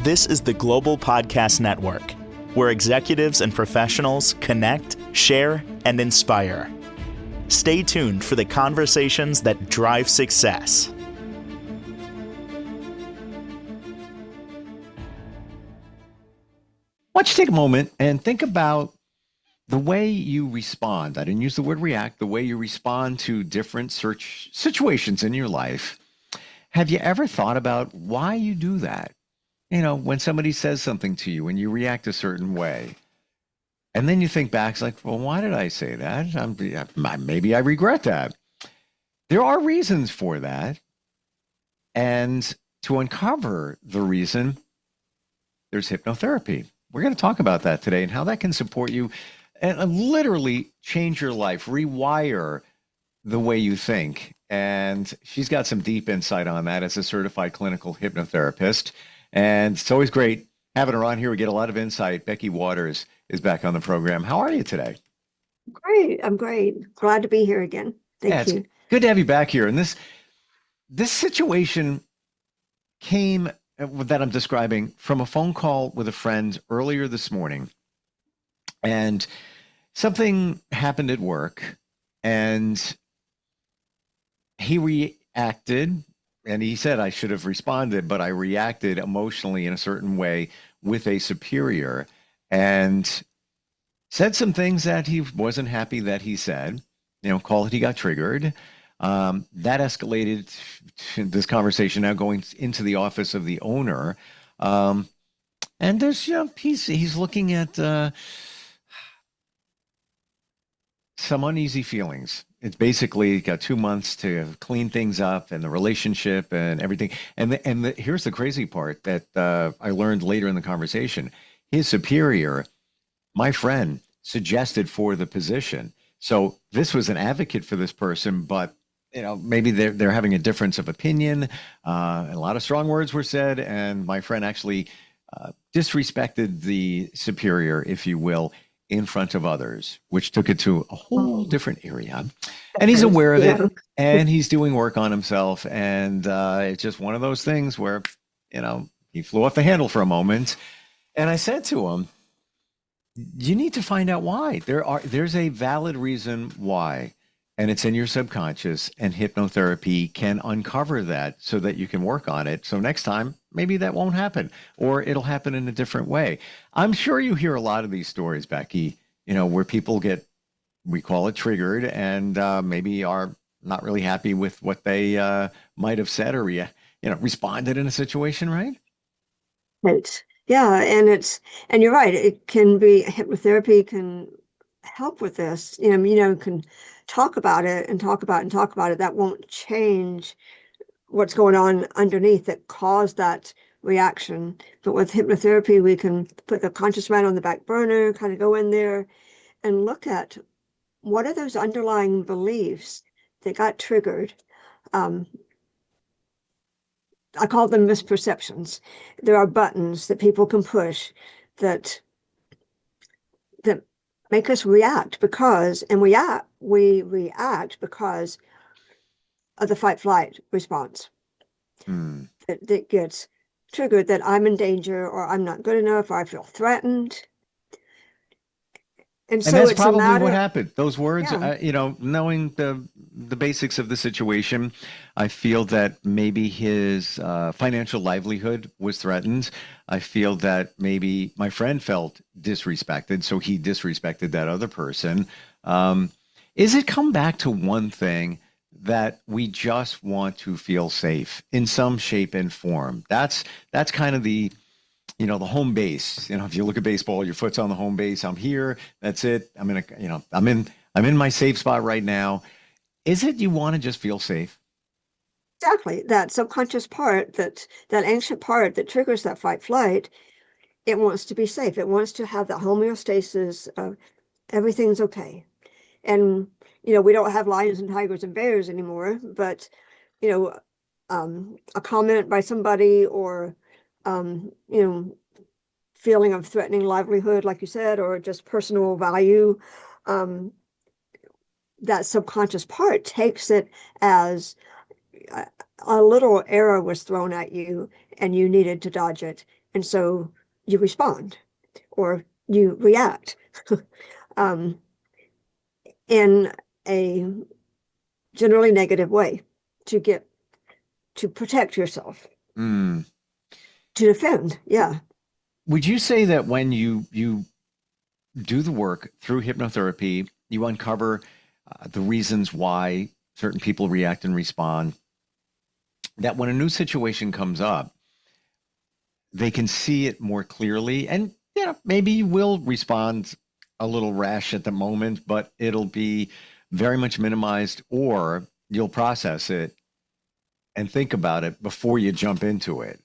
This is the Global Podcast Network, where executives and professionals connect, share, and inspire. Stay tuned for the conversations that drive success. Why don't you take a moment and think about the way you respond. I didn't use the word react, the way you respond to different search situations in your life. Have you ever thought about why you do that? You know, when somebody says something to you and you react a certain way, and then you think back, it's like, well, why did I say that? Maybe I regret that. There are reasons for that. And to uncover the reason, there's hypnotherapy. We're going to talk about that today and how that can support you and literally change your life, rewire the way you think. And she's got some deep insight on that as a certified clinical hypnotherapist. And it's always great having her on here. We get a lot of insight. Becky Waters is back on the program. How are you today? Great. I'm great. Glad to be here again. Thank you. It's good to have you back here. And this situation came that I'm describing from a phone call with a friend earlier this morning. And something happened at work and he reacted. And he said, I should have responded, but I reacted emotionally in a certain way with a superior and said some things that he wasn't happy that he said, call it he got triggered. That escalated this conversation now going into the office of the owner. And there's, he's looking at some uneasy feelings. It's basically got 2 months to clean things up and the relationship and everything. And here's the crazy part that I learned later in the conversation. His superior, my friend, suggested for the position. So this was an advocate for this person, but maybe they're having a difference of opinion. A lot of strong words were said, and my friend actually disrespected the superior, if you will, in front of others, which took it to a whole different area. And he's aware of it, and he's doing work on himself. And it's just one of those things where, he flew off the handle for a moment. And I said to him, you need to find out why. There's a valid reason why, and it's in your subconscious, and hypnotherapy can uncover that so that you can work on it. So next time, maybe that won't happen, or it'll happen in a different way. I'm sure you hear a lot of these stories, Becky, where people we call it triggered, and maybe are not really happy with what they might have said or responded in a situation, right? Right. Yeah, and you're right. It can be hypnotherapy can help with this. Can talk about it and talk about it and talk about it. That won't change what's going on underneath that caused that reaction. But with hypnotherapy, we can put the conscious mind on the back burner, kind of go in there and look at what are those underlying beliefs that got triggered. I call them misperceptions. There are buttons that people can push that make us react because we react because of the fight-flight response. That gets triggered, that I'm in danger, or I'm not good enough, or I feel threatened. And so that's it's probably a matter, what happened. Those words, yeah. Knowing the basics of the situation, I feel that maybe his financial livelihood was threatened. I feel that maybe my friend felt disrespected, so he disrespected that other person. Is it come back to one thing, that we just want to feel safe in some shape and form? That's kind of the the home base. If you look at baseball, your foot's on the home base. I'm here. That's it. I'm in my safe spot right now. Is it you want to just feel safe? Exactly. That subconscious part, that ancient part that triggers that fight flight, it wants to be safe. It wants to have that homeostasis of everything's okay. And we don't have lions and tigers and bears anymore, but a comment by somebody, or feeling of threatening livelihood, like you said, or just personal value, that subconscious part takes it as a little arrow was thrown at you and you needed to dodge it. And so you respond or you react in a generally negative way to protect yourself, Mm. to defend. Yeah. Would you say that when you do the work through hypnotherapy, you uncover the reasons why certain people react and respond, that when a new situation comes up, they can see it more clearly, and maybe you will respond a little rash at the moment, but it'll be very much minimized, or you'll process it and think about it before you jump into it.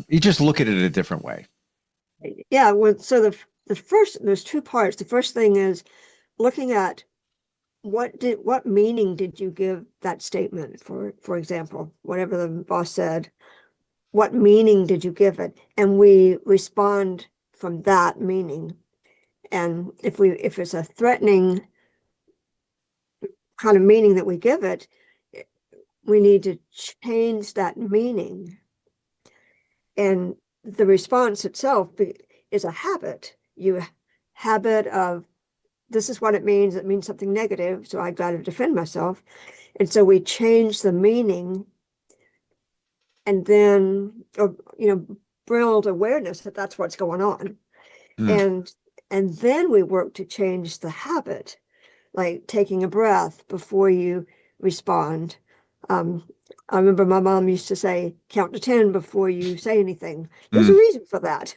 You just look at it a different way. Yeah. Well, so the first, there's two parts. The first thing is looking at what meaning did you give that statement, for example, whatever the boss said, what meaning did you give it? And we respond from that meaning. And if it's a threatening kind of meaning that we give it, we need to change that meaning. And the response itself is a habit. Habit of, this is what it means. It means something negative, so I got to defend myself. And so we change the meaning, and then, build awareness that that's what's going on. Mm. And then we work to change the habit, like taking a breath before you respond. I remember my mom used to say, count to 10 before you say anything. There's a Mm. reason for that.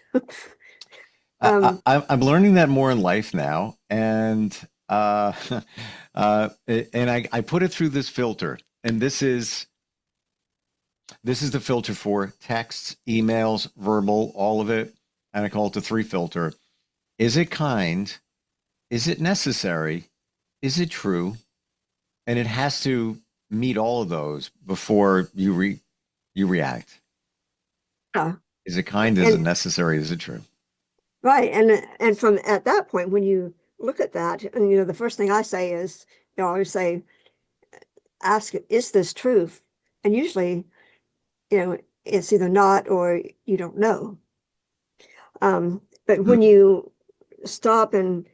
I'm learning that more in life now, and I put it through this filter, and this is the filter for texts, emails, verbal, all of it, and I call it the three filter. Is it kind? Is it necessary? Is it true? And it has to meet all of those before you react. Yeah. Is it kind? Is it And necessary? Is it true? right. And from at that point, when you look at that, and the first thing I say is, I always say, ask, is this true? And usually, it's either not or you don't know. But when Mm. you stop and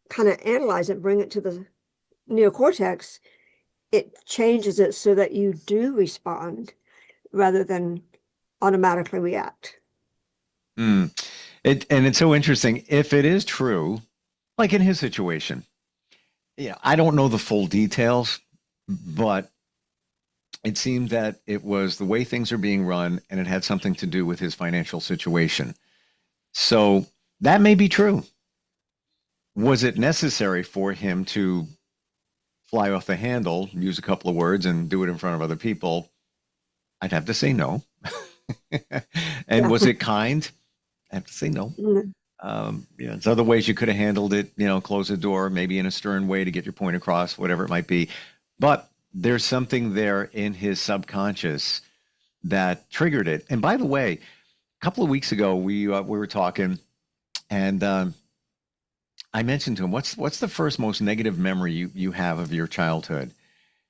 kind of analyze it, bring it to the neocortex, it changes it so that you do respond rather than automatically react. Mm. And it's so interesting. If it is true, like in his situation, I don't know the full details, but it seemed that it was the way things are being run, and it had something to do with his financial situation. So that may be true. Was it necessary for him to fly off the handle, use a couple of words, and do it in front of other people? I'd have to say no. And Yeah. was it kind? I have to say no. Mm. There's other ways you could have handled it, close the door, maybe in a stern way to get your point across, whatever it might be. But there's something there in his subconscious that triggered it. And by the way, a couple of weeks ago, we were talking, and I mentioned to him, what's the first most negative memory you have of your childhood?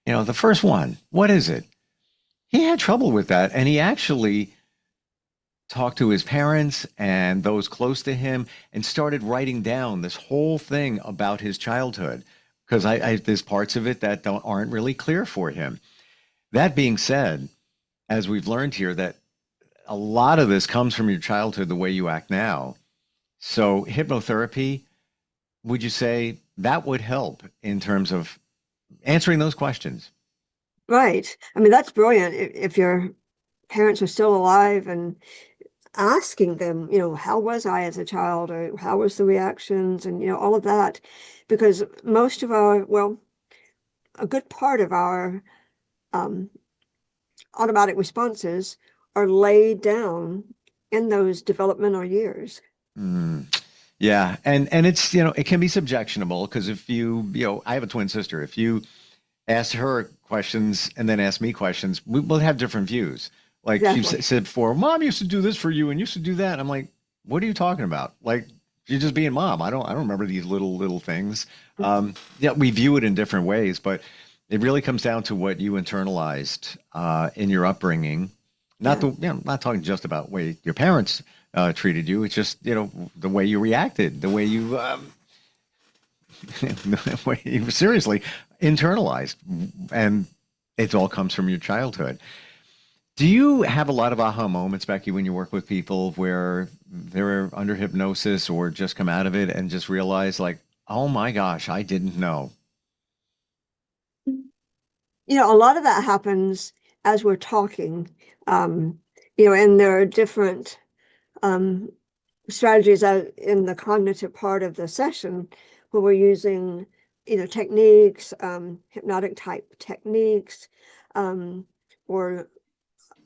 The first one. What is it? He had trouble with that, and he actually talked to his parents and those close to him and started writing down this whole thing about his childhood, because there's parts of it that aren't really clear for him. That being said, as we've learned here, that a lot of this comes from your childhood, the way you act now. So hypnotherapy, would you say that would help in terms of answering those questions? Right. I mean, that's brilliant. If your parents are still alive, and asking them, how was I as a child, or how was the reactions, and, all of that, because most of a good part of our um, automatic responses are laid down in those developmental years. Mm. Yeah, and it's it can be subjectionable, because if I have a twin sister. If you ask her questions and then ask me questions, we will have different views. Like she Exactly. said before, Mom used to do this for you and used to do that. I'm like, what are you talking about? Like, you're just being mom. I don't remember these little things. Yeah, we view it in different ways, but it really comes down to what you internalized in your upbringing Not Yeah. the, not talking just about the way your parents treated you. It's just, the way you reacted, the way you, the way you seriously internalized, and it all comes from your childhood. Do you have a lot of aha moments, Becky, when you work with people where they're under hypnosis or just come out of it and just realize, like, oh my gosh, I didn't know? A lot of that happens as we're talking, um, and there are different um, strategies in the cognitive part of the session where we're using, techniques, hypnotic type techniques, um, or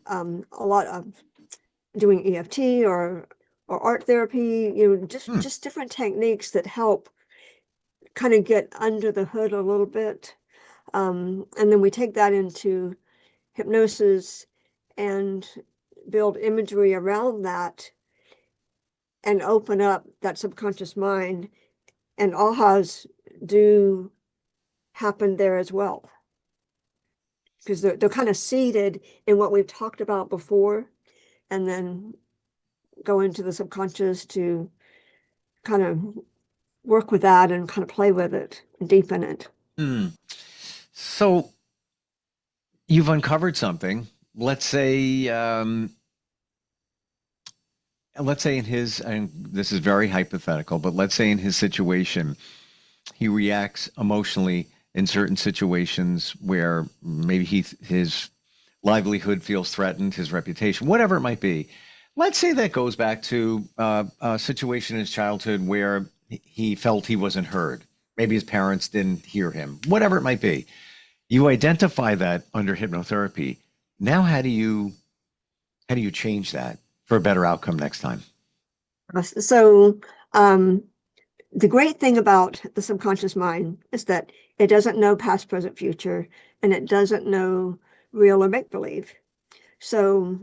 a lot of doing EFT or art therapy, Hmm. just different techniques that help kind of get under the hood a little bit. And then we take that into hypnosis and build imagery around that and open up that subconscious mind. And ahas do happen there as well because they're kind of seated in what we've talked about before and then go into the subconscious to kind of work with that and kind of play with it and deepen it. Hmm. So you've uncovered something. Let's say in his, and this is very hypothetical, but let's say in his situation, he reacts emotionally in certain situations where maybe his livelihood feels threatened, his reputation, whatever it might be. Let's say that goes back to a situation in his childhood where he felt he wasn't heard. Maybe his parents didn't hear him, whatever it might be. You identify that under hypnotherapy. Now, how do you change that for a better outcome next time? So, the great thing about the subconscious mind is that it doesn't know past, present, future, and it doesn't know real or make believe. So,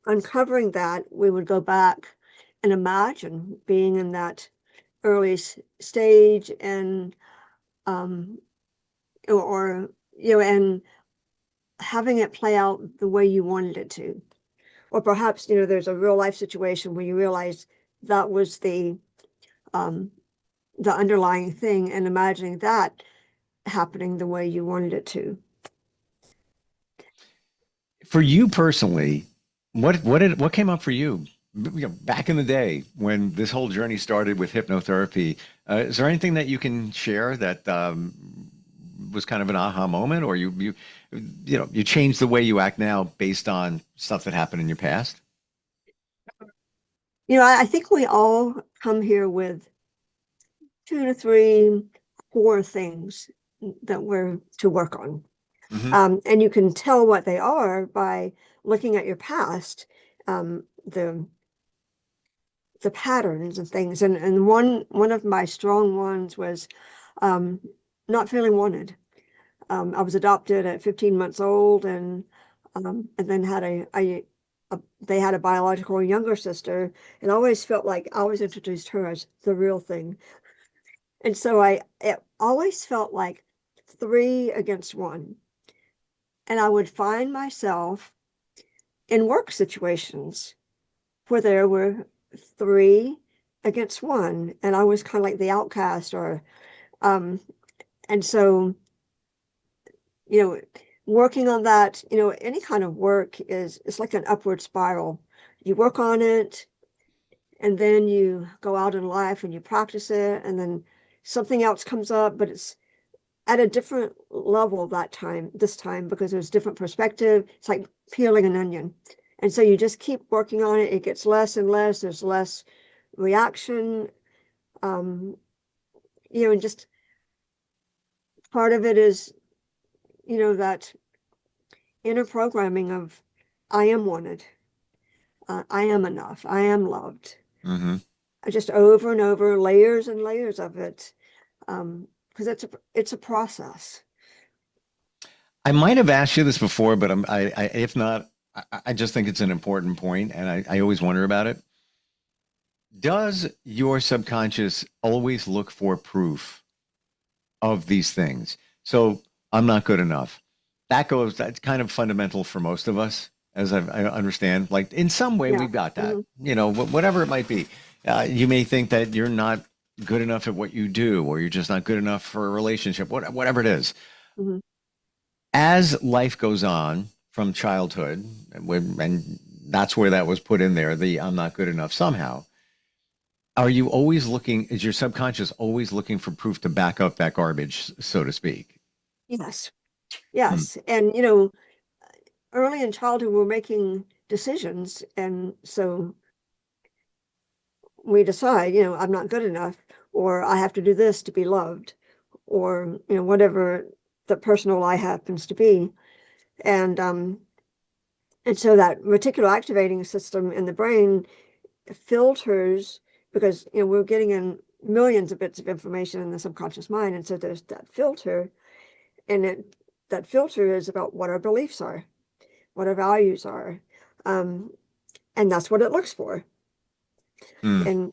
uncovering that, we would go back and imagine being in that early stage and um, or and having it play out the way you wanted it to. Or perhaps, there's a real life situation where you realize that was um, the underlying thing and imagining that happening the way you wanted it to. For you personally, what came up for you? Back in the day when this whole journey started with hypnotherapy, is there anything that you can share that was kind of an aha moment, or you changed the way you act now based on stuff that happened in your past? I think we all come here with 2 to 3, 4 things that we're to work on. Hmm. And you can tell what they are by looking at your past, the patterns and things. And one of my strong ones was um, not feeling wanted. I was adopted at 15 months old, and then had they had a biological younger sister, and I always felt like I always introduced her as the real thing. And so it always felt like 3 against 1. And I would find myself in work situations where there were 3 against 1, and I was kind of like the outcast, or um, and so you know, working on that, any kind of work it's like an upward spiral. You work on it, and then you go out in life and you practice it, and then something else comes up, but it's at a different level this time, because there's different perspective. It's like peeling an onion. And so you just keep working on it. It gets less and less. There's less reaction. Um, and just part of it is, that inner programming of I am wanted. I am enough. I am loved. Hmm. Just over and over, layers and layers of it. Because it's a process. I might have asked you this before, but if not, I just think it's an important point, and I always wonder about it. Does your subconscious always look for proof of these things? So I'm not good enough. That's kind of fundamental for most of us. as I understand. Like in some way, Yeah. we've got that. Hmm. Whatever it might be. You may think that you're not good enough at what you do, or you're just not good enough for a relationship, whatever it is. Hmm. As life goes on from childhood, and that's where that was put in there, the I'm not good enough somehow. Are you always looking, is your subconscious always looking for proof to back up that garbage, so to speak? Yes. Hmm. Yes. And, early in childhood, we're making decisions. And so we decide, I'm not good enough, or I have to do this to be loved, or, whatever the personal I happens to be. And, um, and so that reticular activating system in the brain filters because, we're getting in millions of bits of information in the subconscious mind. And so there's that filter, and that filter is about what our beliefs are, what our values are. Um, and that's what it looks for. Hmm.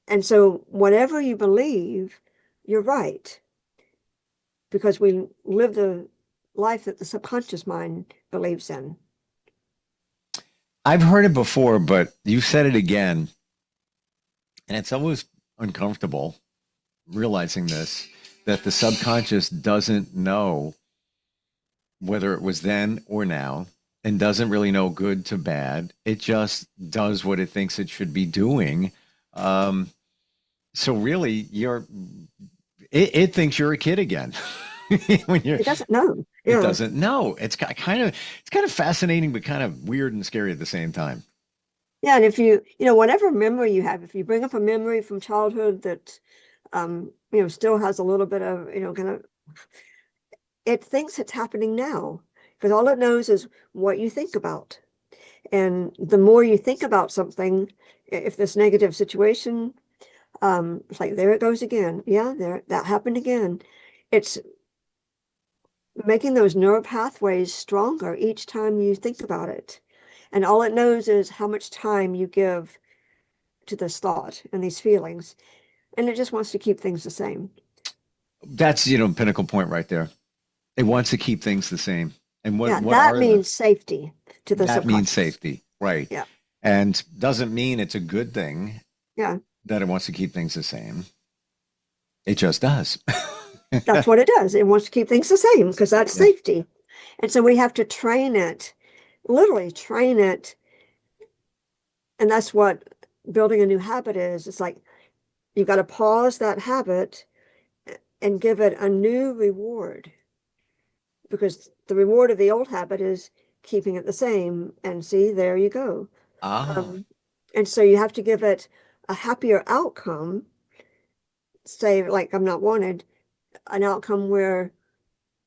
And so whatever you believe, you're right, because we live the life that the subconscious mind believes in. I've heard it before, but you said it again, and it's always uncomfortable realizing this, that the subconscious doesn't know whether it was then or now, and doesn't really know good to bad. It just does what it thinks it should be doing. Um, so really, it thinks you're a kid again. when you're It doesn't know. It Yeah. doesn't know. It's kind of fascinating, but kind of weird and scary at the same time. Yeah. And if whatever memory you have, if you bring up a memory from childhood that, still has a little bit of, kind of, it thinks it's happening now because all it knows is what you think about. And the more you think about something, if this negative situation, it's like, there it goes again. Yeah, there, that happened again. It's making those neural pathways stronger each time you think about it. And all it knows is how much time you give to this thought and these feelings. And it just wants to keep things the same. That's, pinnacle point right there. It wants to keep things the same. And what Yeah, what that are the means safety to the that means subconscious. safety, right? Yeah, And doesn't mean it's a good thing yeah, that it wants to keep things the same. It just does. that's what it does. It wants to keep things the same because that's Yeah. safety. And so we have to train it, literally train it. And that's what building a new habit is. It's like you got to pause that habit and give it a new reward because the reward of the old habit is keeping it the same. And see, there you go. Ah. Um, and so you have to give it a happier outcome, say, like, I'm not wanted, an outcome where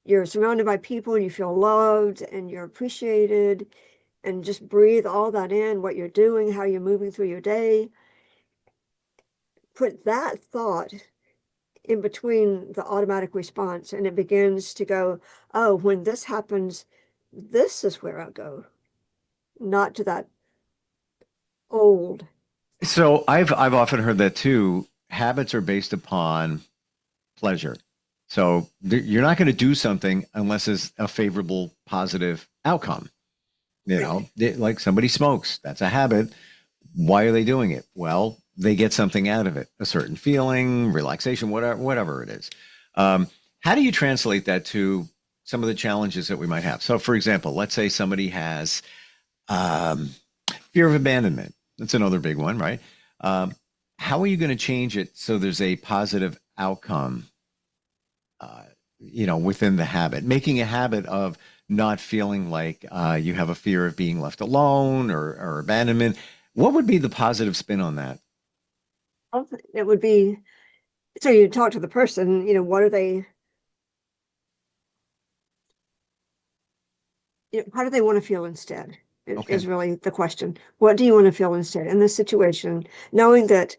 you're surrounded by people and you feel loved and you're appreciated, and just breathe all that in, what you're doing, how you're moving through your day. Put that thought in between the automatic response, and it begins to go, oh, when this happens, this is where I go, not to that old. So I've often heard that too. Habits are based upon pleasure. So you're not going to do something unless it's a favorable, positive outcome. Right. Like somebody smokes, that's a habit. Why are they doing it? Well, they get something out of it, a certain feeling, relaxation, whatever it is. Um, how do you translate that to some of the challenges that we might have? So, for example, let's say somebody has um, fear of abandonment. That's another big one, right? Um, how are you going to change it so there's a positive outcome, uh, within the habit, making a habit of not feeling like you have a fear of being left alone or abandonment? What would be the positive spin on that? It would be, so you talk to the person, what are they, how do they want to feel instead? Okay. Is really the question. What do you want to feel instead in this situation, knowing that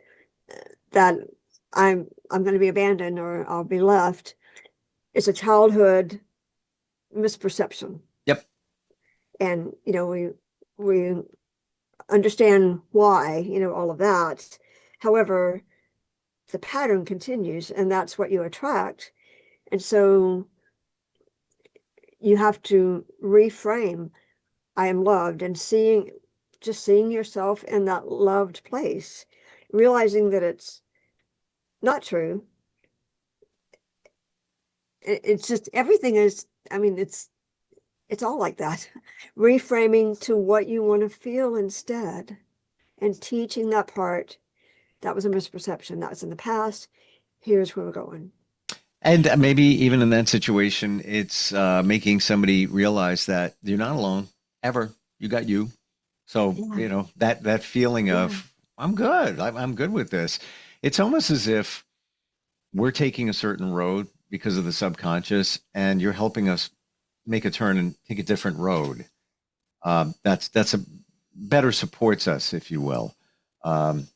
I'm going to be abandoned or I'll be left? It's a childhood misperception, Yep. and we understand why, all of that. However, the pattern continues, and that's what you attract. And so you have to reframe. I am loved, and just seeing yourself in that loved place, realizing that it's not true. It's just everything is, I mean, it's all like that. Reframing to what you want to feel instead, and teaching that part that was a misperception, that was in the past. Here's where we're going. And maybe even in that situation, it's making somebody realize that you're not alone ever. You got you. So, Yeah. that feeling Yeah. of, I'm good. I'm good with this. It's almost as if we're taking a certain road because of the subconscious, and you're helping us make a turn and take a different road. That's a better supports us, if you will. Um,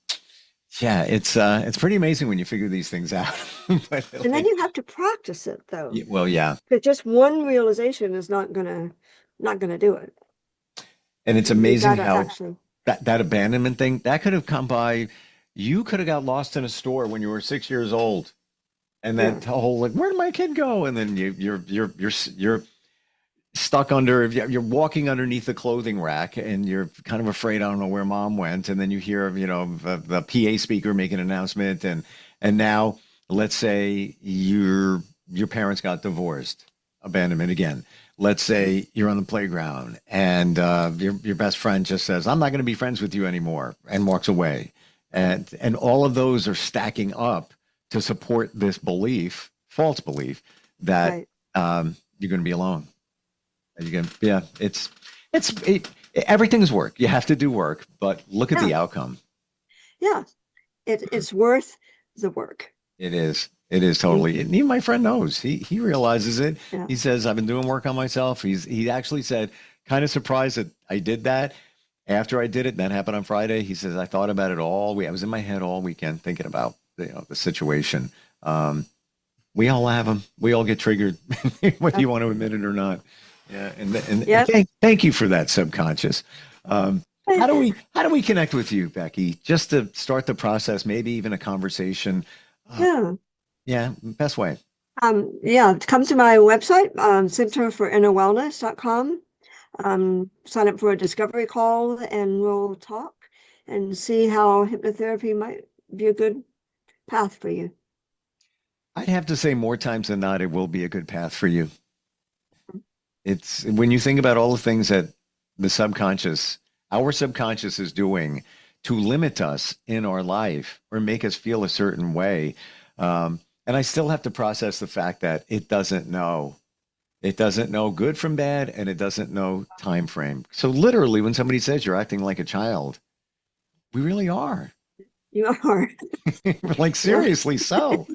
yeah, it's pretty amazing when you figure these things out. But And then you have to practice it though. well, yeah, Because just one realization is not gonna do it. and it's You amazing gotta how actually, that abandonment thing that could have come by. You could have got lost in a store when you were 6 years old, and yeah, that whole like, where did my kid go? And then you're stuck under, you're walking underneath the clothing rack, and you're kind of afraid, I don't know where mom went. And then you hear, the PA speaker make an announcement, and now let's say your parents got divorced, abandonment again. Let's say you're on the playground, and your best friend just says, I'm not going to be friends with you anymore, and walks away. And all of those are stacking up to support this belief, false belief, that right. you're going to be alone. And you can, yeah, everything's work. You have to do work, but look at Yeah, the outcome. yeah. It's worth the work. It is. It is totally. And even my friend knows. He realizes it. Yeah. He says, I've been doing work on myself. He actually said, kind of surprised that I did that. After I did it, that happened on Friday. He says, I thought about it I was in my head all weekend thinking about the situation. We all have them. We all get triggered, whether you want to admit it or not. Yeah, and Yes. thank you for that, subconscious. How do we connect with you, Becky? Just to start the process, maybe even a conversation. Yeah. Yeah, best way. Yeah, come to my website, centerforinnerwellness.com. Sign up for a discovery call, and we'll talk and see how hypnotherapy might be a good path for you. I'd have to say more times than not, it will be a good path for you. It's when you think about all the things that our subconscious is doing to limit us in our life or make us feel a certain way. And I still have to process the fact that it doesn't know. It doesn't know good from bad, and it doesn't know time frame. So literally, when somebody says you're acting like a child, we really are. You are. Like seriously, so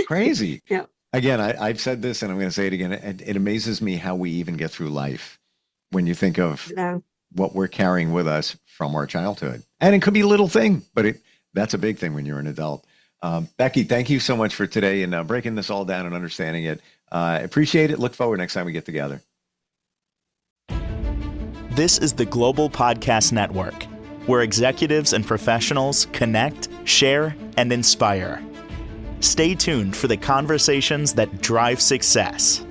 crazy. Yeah. Again, I've said this, and I'm going to say it again. It amazes me how we even get through life when you think of Yeah. what we're carrying with us from our childhood. And it could be a little thing, but that's a big thing when you're an adult. Becky, thank you so much for today and breaking this all down and understanding it. Appreciate it. Look forward next time we get together. This is the Global Podcast Network, where executives and professionals connect, share, and inspire. Stay tuned for the conversations that drive success.